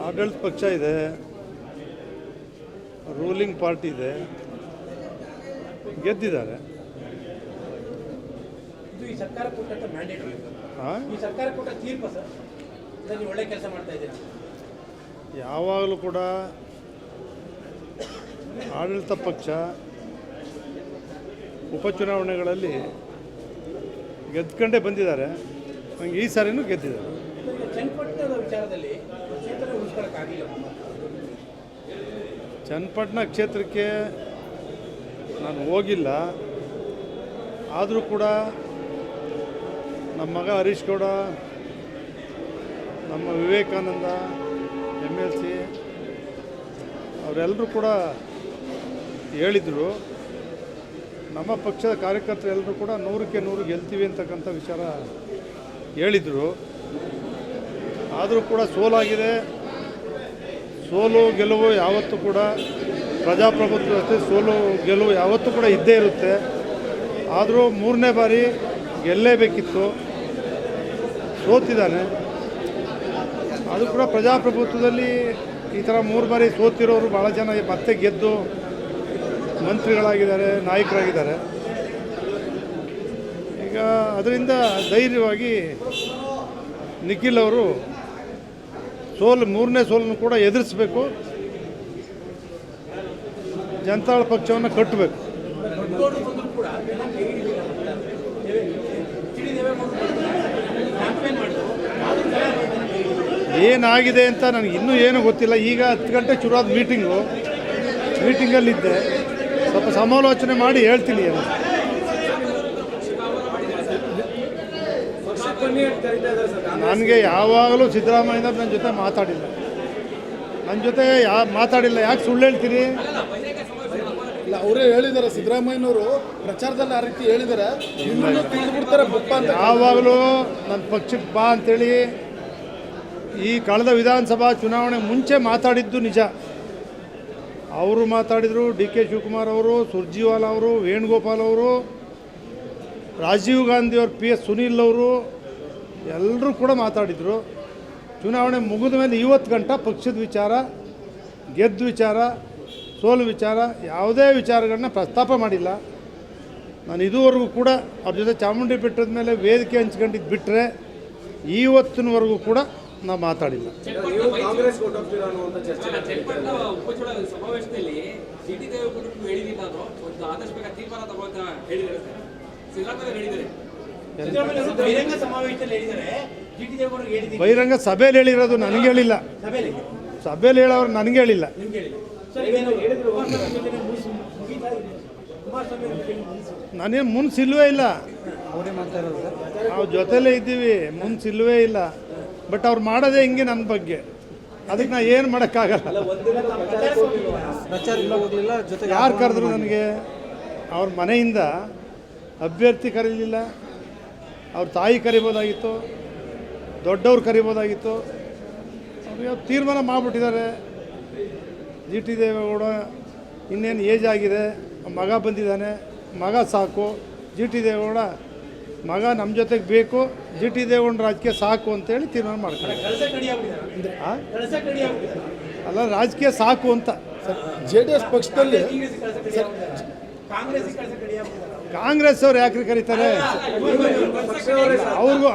ಆಡಳಿತ ಪಕ್ಷ ಇದೆ, ರೂಲಿಂಗ್ ಪಾರ್ಟಿ ಇದೆ, ಗೆದ್ದಿದ್ದಾರೆ. ಇದು ಈ ಸರ್ಕಾರ ಕೊಟ್ಟಂತ ಮ್ಯಾಂಡೇಟ್. ಈ ಸರ್ಕಾರ ಕೊಟ್ಟ ತೀರ್ಪು ಸರ್, ನೀವು ಒಳ್ಳೆ ಕೆಲಸ ಮಾಡ್ತಾ ಇದ್ದೀರಾ. ಯಾವಾಗಲೂ ಕೂಡ ಆಡಳಿತ ಪಕ್ಷ ಉಪಚುನಾವಣೆಗಳಲ್ಲಿ ಗೆದ್ಕೊಂಡೇ ಬಂದಿದ್ದಾರೆ. ನನಗೆ ಈ ಸಾರಿನೂ ಗೆದ್ದಿದ್ದಾರೆ. ಚನ್ನಪಟ್ಟಣದ ವಿಚಾರದಲ್ಲಿ ಕ್ಷೇತ್ರ ಉಳಿಸ್ಕೊಳ್ಳೋಕ್ಕಾಗಿಲ್ಲ. ಚನ್ನಪಟ್ಟಣ ಕ್ಷೇತ್ರಕ್ಕೆ ನಾನು ಹೋಗಿಲ್ಲ, ಆದರೂ ಕೂಡ ನಮ್ಮ ಮಗ ಹರೀಶ್ ಗೌಡ, ನಮ್ಮ ವಿವೇಕಾನಂದ MLC ಅವರೆಲ್ಲರೂ ಕೂಡ ಹೇಳಿದರು. ನಮ್ಮ ಪಕ್ಷದ ಕಾರ್ಯಕರ್ತರೆಲ್ಲರೂ ಕೂಡ 100ಕ್ಕೆ 100 ಗೆಲ್ತೀವಿ ಅಂತಕ್ಕಂಥ ವಿಚಾರ ಹೇಳಿದರು. ಆದರೂ ಕೂಡ ಸೋಲಾಗಿದೆ. ಸೋಲು ಗೆಲುವು ಯಾವತ್ತೂ ಕೂಡ ಪ್ರಜಾಪ್ರಭುತ್ವ ವ್ಯವಸ್ಥೆ, ಸೋಲು ಗೆಲುವು ಯಾವತ್ತೂ ಕೂಡ ಇದ್ದೇ ಇರುತ್ತೆ. ಆದರೂ 3ನೇ ಬಾರಿ ಗೆಲ್ಲೇಬೇಕಿತ್ತು, ಸೋತಿದ್ದಾನೆ. ಅದು ಕೂಡ ಪ್ರಜಾಪ್ರಭುತ್ವದಲ್ಲಿ ಈ ಥರ 3 ಬಾರಿ ಸೋತಿರೋರು ಭಾಳ ಜನ ಮತ್ತೆ ಗೆದ್ದು ಮಂತ್ರಿಗಳಾಗಿದ್ದಾರೆ, ನಾಯಕರಾಗಿದ್ದಾರೆ. ಈಗ ಅದರಿಂದ ಧೈರ್ಯವಾಗಿ ನಿಖಿಲ್ ಅವರು ಸೋಲು 3ನೇ ಸೋಲನ್ನು ಕೂಡ ಎದುರಿಸಬೇಕು, ಜನತಾದಳ ಪಕ್ಷವನ್ನು ಕಟ್ಟಬೇಕು. ಏನಾಗಿದೆ ಅಂತ ನನಗೆ ಇನ್ನೂ ಏನೂ ಗೊತ್ತಿಲ್ಲ. ಈಗ 10 ಗಂಟೆ ಶುರುವಾದ ಮೀಟಿಂಗಲ್ಲಿದ್ದೆ. ಸ್ವಲ್ಪ ಸಮಾಲೋಚನೆ ಮಾಡಿ ಹೇಳ್ತೀನಿ. ಏನು ನನಗೆ ಯಾವಾಗಲೂ ಸಿದ್ದರಾಮಯ್ಯ ನನ್ನ ಜೊತೆ ಮಾತಾಡಿಲ್ಲ. ಯಾಕೆ ಸುಳ್ಳು ಹೇಳ್ತೀರಿ? ಇಲ್ಲ, ಅವರೇ ಹೇಳಿದ್ದಾರೆ, ಸಿದ್ದರಾಮಯ್ಯನವರು ಪ್ರಚಾರದಲ್ಲಿ ಆ ರೀತಿ ಹೇಳಿದ್ದಾರೆ. ತಿಳಿದ್ಬಿಡ್ತಾರೆ ಬುಪ್ಪ ಅಂತ. ಯಾವಾಗಲೂ ನನ್ನ ಪಕ್ಷಕ್ಕೆ ಬಾ ಅಂತೇಳಿ ಈ ಕಳೆದ ವಿಧಾನಸಭಾ ಚುನಾವಣೆ ಮುಂಚೆ ಮಾತಾಡಿದ್ದು ನಿಜ. ಅವರು ಮಾತಾಡಿದರು, DK ಶಿವಕುಮಾರ್ ಅವರು, ಸುರ್ಜಿವಾಲ ಅವರು, ವೇಣುಗೋಪಾಲ್ ಅವರು, ರಾಜೀವ್ ಗಾಂಧಿಯವರು, PS ಸುನೀಲ್ ಅವರು ಎಲ್ಲರೂ ಕೂಡ ಮಾತಾಡಿದರು. ಚುನಾವಣೆ ಮುಗಿದ ಮೇಲೆ ಇವತ್ತು ಗಂಟ ಪಕ್ಷದ ವಿಚಾರ, ಗೆದ್ದ ವಿಚಾರ, ಸೋಲು ವಿಚಾರ, ಯಾವುದೇ ವಿಚಾರಗಳನ್ನ ಪ್ರಸ್ತಾಪ ಮಾಡಿಲ್ಲ. ನಾನು ಇದುವರೆಗೂ ಕೂಡ ಅವ್ರ ಜೊತೆ ಚಾಮುಂಡಿ ಬೆಟ್ಟದ ಮೇಲೆ ವೇದಿಕೆ ಹಂಚ್ಕೊಂಡಿದ್ದು ಬಿಟ್ಟರೆ ಇವತ್ತಿನವರೆಗೂ ಕೂಡ ನಾವು ಮಾತಾಡಿಲ್ಲ. ಬಹಿರಂಗ ಸಭೆಯಲ್ಲಿ ಹೇಳಿರೋದು, ನನಗೆ ಹೇಳಿಲ್ಲ. ಸಭೆಯಲ್ಲಿ ಹೇಳೋರು ನನಗೆ ಹೇಳಿಲ್ಲ. ನಾನೇನು ಮುನ್ಸಿಲ್ವೇ ಇಲ್ಲ, ನಾವು ಜೊತೆಲೇ ಇದ್ದೀವಿ, ಮುನ್ಸಿಲ್ವೇ ಇಲ್ಲ. ಬಟ್ ಅವ್ರು ಮಾಡೋದೇ ಹಿಂಗೆ ನನ್ನ ಬಗ್ಗೆ, ಅದಕ್ಕೆ ನಾ ಏನು ಮಾಡೋಕ್ಕಾಗಲ್ಲ. ಯಾರು ಕರೆದ್ರು ನನಗೆ? ಅವ್ರ ಮನೆಯಿಂದ ಅಭ್ಯರ್ಥಿ ಕರೀಲಿಲ್ಲ, ಅವ್ರ ತಾಯಿ ಕರಿಬೋದಾಗಿತ್ತು, ದೊಡ್ಡವ್ರು ಕರಿಬೋದಾಗಿತ್ತು. ಅವ್ರಿಗೆ ತೀರ್ಮಾನ ಮಾಡಿಬಿಟ್ಟಿದ್ದಾರೆ. GT ದೇವೇಗೌಡ ಇನ್ನೇನು ಏಜ್ ಆಗಿದೆ, ಮಗ ಬಂದಿದ್ದಾನೆ, ಮಗ ಸಾಕು. GT ದೇವೇಗೌಡ ಮಗ ನಮ್ಮ ಜೊತೆಗೆ ಬೇಕು, GT ದೇವೇಗೌಡ ರಾಜಕೀಯ ಸಾಕು ಅಂತೇಳಿ ತೀರ್ಮಾನ ಮಾಡ್ತಾರೆ. ಅಲ್ಲ, ರಾಜಕೀಯ ಸಾಕು ಅಂತ. JDS ಪಕ್ಷದಲ್ಲಿ ಕಾಂಗ್ರೆಸ್ ಅವ್ರು ಯಾಕ್ರಿ ಕರೀತಾರೆ?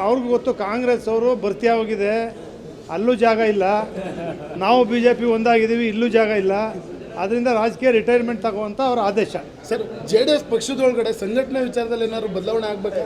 ಅವ್ರಿಗೂ ಗೊತ್ತು, ಕಾಂಗ್ರೆಸ್ ಅವರು ಭರ್ತಿ ಆಗೋಗಿದೆ, ಅಲ್ಲೂ ಜಾಗ ಇಲ್ಲ. ನಾವು BJP ಒಂದಾಗಿದ್ದೀವಿ, ಇಲ್ಲೂ ಜಾಗ ಇಲ್ಲ. ಅದರಿಂದ ರಾಜಕೀಯ ರಿಟೈರ್ಮೆಂಟ್ ತಗೋವಂಥ ಅವ್ರ ಆದೇಶ. ಸರ್, JDS ಪಕ್ಷದೊಳಗಡೆ ಸಂಘಟನೆ ವಿಚಾರದಲ್ಲಿ ಏನಾದ್ರು ಬದಲಾವಣೆ ಆಗಬೇಕಾ?